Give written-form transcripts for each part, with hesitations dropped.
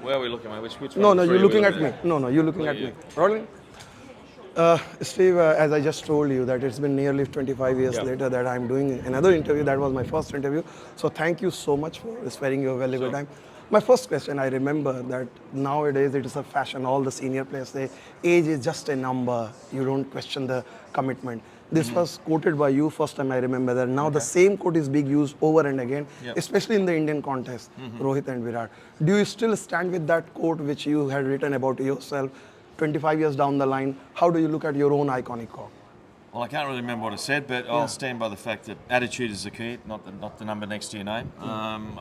Where are we looking at? Which No, one? no, Three you're are we looking at looking me. No, no, you're looking Look at at me. you. Rolling. Steve, as I just told you, that it's been nearly 25 years Yeah. later that I'm doing another interview. That was my first interview. So thank you so much for sparing your valuable Sure. time. My first question, I remember that nowadays it is a fashion. All the senior players say age is just a number. You don't question the commitment. This was quoted by you first time I remember that. Now the Okay. same quote is being used over and again, Yep. especially in the Indian context, Rohit and Virat. Do you still stand with that quote which you had written about yourself 25 years down the line? How do you look at your own iconic quote? Well, I can't really remember what I said, but Yeah. I'll stand by the fact that attitude is the key, not the number next to your name.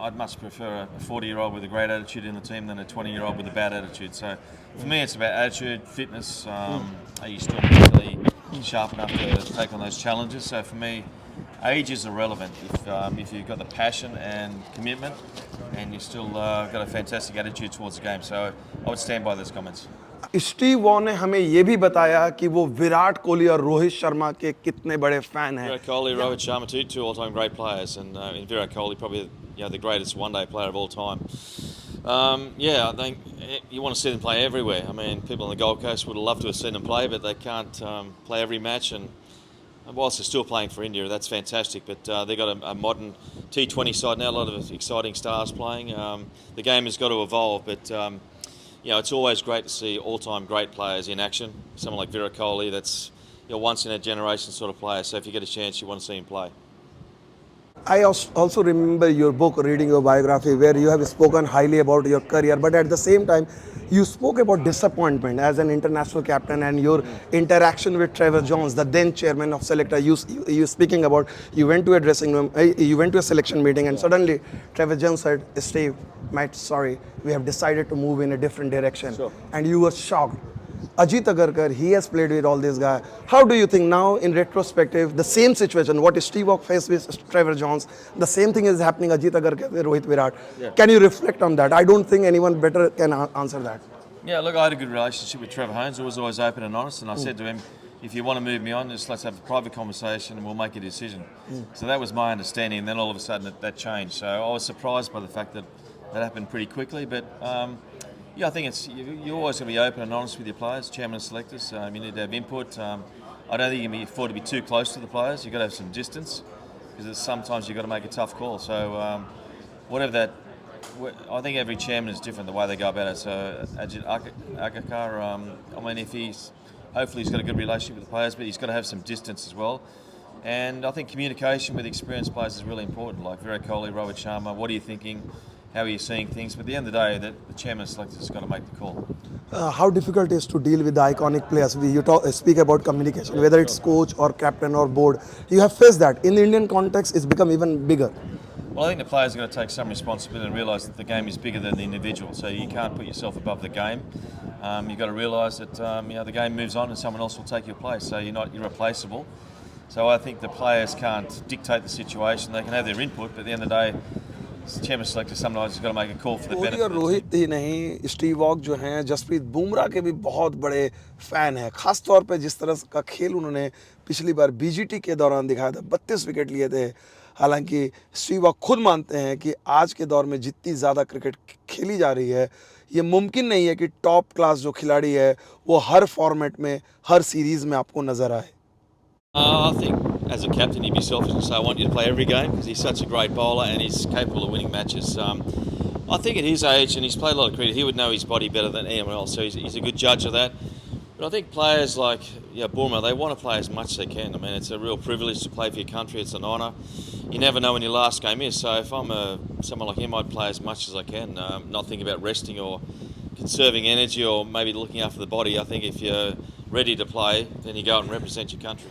I'd much prefer a 40-year-old with a great attitude in the team than a 20-year-old with a bad attitude. So for me, it's about attitude, fitness. Are you still mentally sharp enough to take on those challenges? So for me, age is irrelevant if you've got the passion and commitment, and you still got a fantastic attitude towards the game. So I would stand by those comments. Steve Waugh ने हमें ये भी बताया कि वो विराट कोहली और रोहित शर्मा के कितने बड़े फैन हैं. Virat Kohli, Rohit Sharma, two all-time great players, and Virat Kohli probably the greatest one-day player of all time. Yeah, I think you want to see them play everywhere. I mean, people on the Gold Coast would love to have seen them play, but they can't play every match. And whilst they're still playing for India, that's fantastic. But they've got a modern T20 side now, a lot of exciting stars playing. The game has got to evolve, but it's always great to see all-time great players in action. Someone like Virat Kohli, that's once in a generation sort of player. So if you get a chance, you want to see him play. I also remember your book, reading your biography, where you have spoken highly about your career, but at the same time, you spoke about disappointment as an international captain and your interaction with Trevor Jones, the then chairman of selector. You speaking about you went to a dressing room, you went to a selection meeting, and suddenly Trevor Jones said, "Steve, mate, sorry, we have decided to move in a different direction," Sure. and you were shocked. Ajit Agarkar, he has played with all these guys. How do you think now, in retrospective, the same situation, what Steve Waugh faced with Trevor Jones, the same thing is happening Ajit Agarkar with Rohit Virat. Yeah. Can you reflect on that? I don't think anyone better can answer that. Yeah, look, I had a good relationship with Trevor Holmes. I was always open and honest, and I said to him, if you want to move me on, just let's have a private conversation and we'll make a decision. So that was my understanding, and then all of a sudden that changed. So I was surprised by the fact that that happened pretty quickly, but I think you're always going to be open and honest with your players, chairman and selectors. You need to have input. I don't think you can afford to be too close to the players. You've got to have some distance, because sometimes you've got to make a tough call. So whatever that, I think every chairman is different the way they go about it. So Ajit Agarkar, hopefully he's got a good relationship with the players, but he's got to have some distance as well. And I think communication with experienced players is really important. Like Virat Kohli, Rohit Sharma, what are you thinking? How are you seeing things? But at the end of the day, the chairman and selectors has got to make the call. How difficult it is to deal with the iconic players? Speak about communication, whether it's coach or captain or board. You have faced that. In the Indian context, it's become even bigger. Well, I think the players have got to take some responsibility and realise that the game is bigger than the individual. So you can't put yourself above the game. You've got to realise that the game moves on and someone else will take your place. So you're not irreplaceable. So I think the players can't dictate the situation. They can have their input, but at the end of the day, chairman selector sometimes has got to make a call for the Kohli benefit और of the team. Rohit ही नहीं, Steve वॉग जो हैं, जसप्रीत बुमराह के भी बहुत बड़े fan हैं. खास तौर पे जिस तरह का खेल उन्होंने पिछली बार बीजीटी के दौरान दिखाया था, 32 विकेट लिए थे. हालांकि स्टीव वॉग खुद मानते हैं कि आज के दौर में जितनी ज़्यादा क्रिकेट खेली जा रही है, ये मुमकिन नहीं है कि टॉप क्लास जो खिलाड़ी है वो हर फॉर्मेट में, हर सीरीज़ में आपको नज़र आए. I think as a captain, he'd be selfish and say, I want you to play every game, because he's such a great bowler and he's capable of winning matches. I think at his age, and he's played a lot of cricket, he would know his body better than anyone else, so he's a good judge of that. But I think players like Burma, they want to play as much as they can. I mean, it's a real privilege to play for your country. It's an honour. You never know when your last game is. So if I'm someone like him, I'd play as much as I can, not think about resting or conserving energy or maybe looking after the body. I think if you're ready to play, then you go out and represent your country.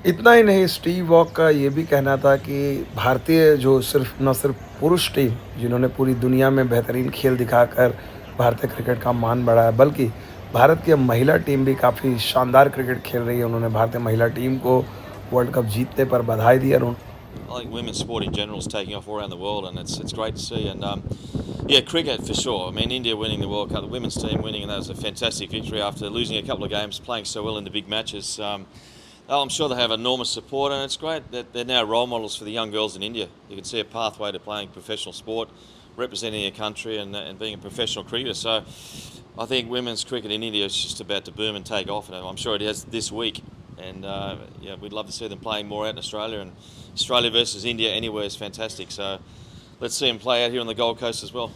इतना ही नहीं, Steve वॉग का ये भी कहना था कि भारतीय जो न सिर्फ पुरुष टीम जिन्होंने पूरी दुनिया में बेहतरीन खेल दिखाकर भारतीय क्रिकेट का मान बढ़ाया, बल्कि भारत की महिला टीम भी काफ़ी शानदार क्रिकेट खेल रही है. उन्होंने भारतीय महिला टीम को वर्ल्ड कप जीतने पर बधाई दी. I think women's sport in general is taking off all around the world, and it's great to see. And cricket for sure. I mean, India winning the World Cup, the women's team winning, and that was a fantastic victory after losing a couple of games, playing so well in the big matches. I'm sure they have enormous support, and it's great that they're now role models for the young girls in India. You can see a pathway to playing professional sport representing your country and being a professional cricketer. So I think women's cricket in India is just about to boom and take off, and I'm sure it has this week. And yeah, we'd love to see them playing more out in Australia. And Australia versus India anywhere is fantastic. So let's see them play out here on the Gold Coast as well.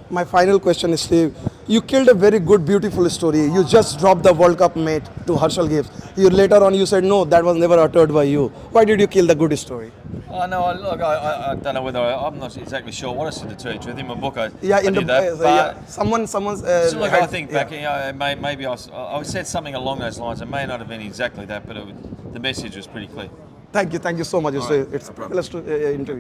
My final question is, Steve, you killed a very good, beautiful story. You just dropped the World Cup mate to Harshal Gibbs. You later on you said no, that was never uttered by you. Why did you kill the good story? Oh no! Look, I don't know whether I'm not exactly sure what I said to tell you the truth. In my book, I In did the that. yeah, someone's. So look, I think yeah. back, you know, maybe I said something along those lines. It may not have been exactly that, but the message was pretty clear. Thank you so much. All right, It's no a problem. privilege to interview.